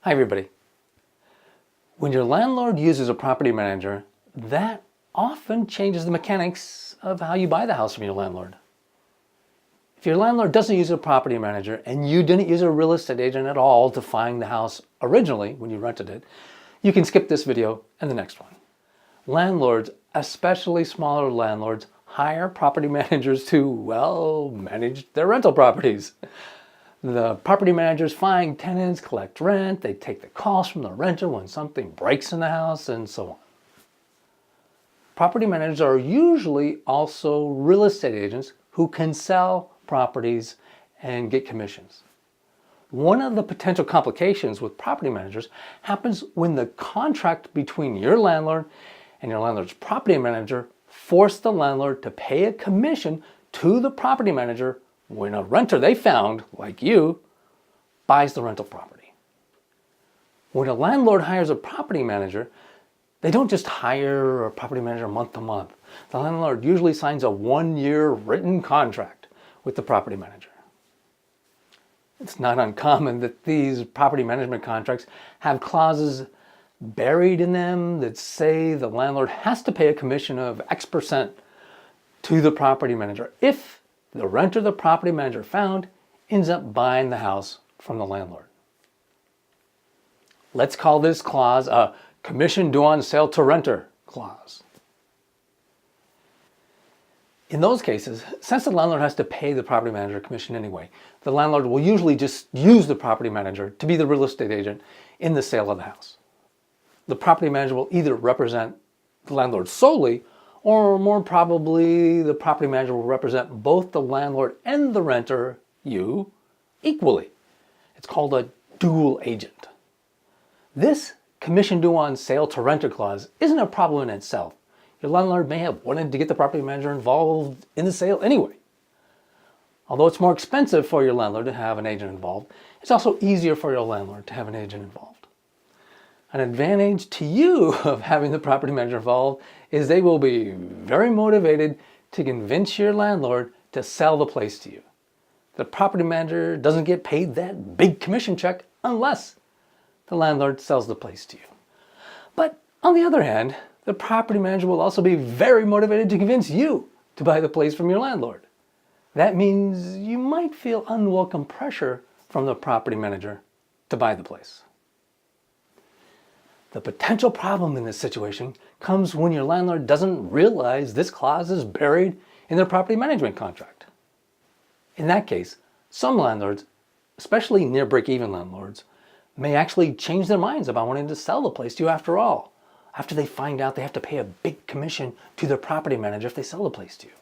Hi everybody. When your landlord uses a property manager, that often changes the mechanics of how you buy the house from your landlord. If your landlord doesn't use a property manager and you didn't use a real estate agent at all to find the house originally when you rented it, you can skip this video and the next one. Landlords, especially smaller landlords, hire property managers to, well, manage their rental properties. The property managers find tenants, collect rent, they take the cost from the renter when something breaks in the house, and so on. Property managers are usually also real estate agents who can sell properties and get commissions. One of the potential complications with property managers happens when the contract between your landlord and your landlord's property manager force the landlord to pay a commission to the property manager when a renter they found, like you, buys the rental property. When a landlord hires a property manager, they don't just hire a property manager month to month. The landlord usually signs a 1-year written contract with the property manager. It's not uncommon that these property management contracts have clauses buried in them that say the landlord has to pay a commission of X% to the property manager if the renter the property manager found ends up buying the house from the landlord. Let's call this clause a commission due on sale to renter clause. In those cases, since the landlord has to pay the property manager commission anyway, the landlord will usually just use the property manager to be the real estate agent in the sale of the house. The property manager will either represent the landlord solely, or more probably, the property manager will represent both the landlord and the renter, you, equally. It's called a dual agent. This commission due on sale to renter clause isn't a problem in itself. Your landlord may have wanted to get the property manager involved in the sale anyway. Although it's more expensive for your landlord to have an agent involved, it's also easier for your landlord to have an agent involved. An advantage to you of having the property manager involved is they will be very motivated to convince your landlord to sell the place to you. The property manager doesn't get paid that big commission check unless the landlord sells the place to you. But on the other hand, the property manager will also be very motivated to convince you to buy the place from your landlord. That means you might feel unwelcome pressure from the property manager to buy the place. The potential problem in this situation comes when your landlord doesn't realize this clause is buried in their property management contract. In that case, some landlords, especially near break-even landlords, may actually change their minds about wanting to sell the place to you after all, after they find out they have to pay a big commission to their property manager if they sell the place to you.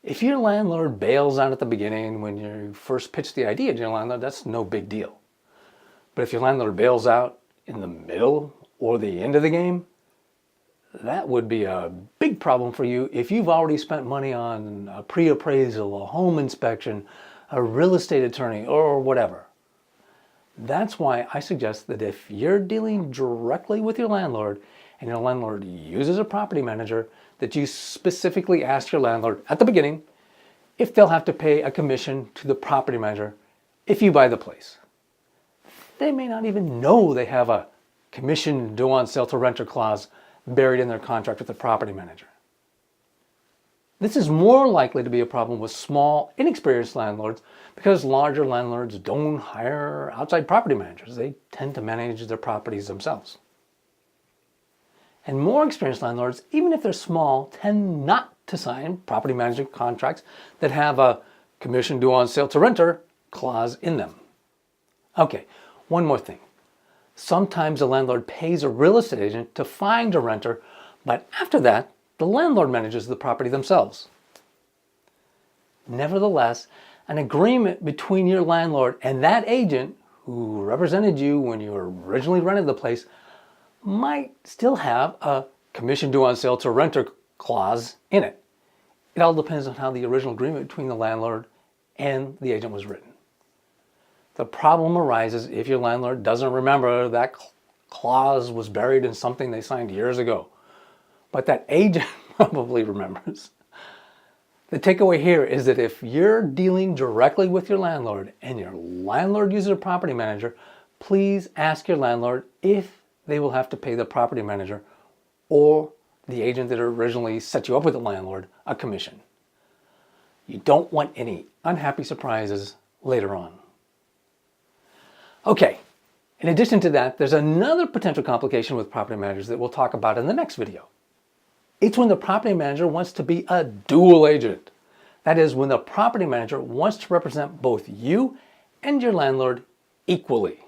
If your landlord bails out at the beginning when you first pitch the idea to your landlord, that's no big deal. But if your landlord bails out in the middle or the end of the game, that would be a big problem for you if you've already spent money on a pre-appraisal, a home inspection, a real estate attorney, or whatever. That's why I suggest that if you're dealing directly with your landlord and your landlord uses a property manager, that you specifically ask your landlord at the beginning if they'll have to pay a commission to the property manager if you buy the place. They may not even know they have a commission due on sale to renter clause buried in their contract with the property manager. This is more likely to be a problem with small, inexperienced landlords because larger landlords don't hire outside property managers. They tend to manage their properties themselves. And more experienced landlords, even if they're small, tend not to sign property management contracts that have a commission due on sale to renter clause in them. Okay. One more thing. Sometimes a landlord pays a real estate agent to find a renter, but after that, the landlord manages the property themselves. Nevertheless, an agreement between your landlord and that agent who represented you when you originally rented the place might still have a commission due on sale to renter clause in it. It all depends on how the original agreement between the landlord and the agent was written. The problem arises if your landlord doesn't remember that clause was buried in something they signed years ago, but that agent probably remembers. The takeaway here is that if you're dealing directly with your landlord and your landlord uses a property manager, please ask your landlord if they will have to pay the property manager or the agent that originally set you up with the landlord a commission. You don't want any unhappy surprises later on. Okay, in addition to that, there's another potential complication with property managers that we'll talk about in the next video. It's when the property manager wants to be a dual agent. That is, when the property manager wants to represent both you and your landlord equally.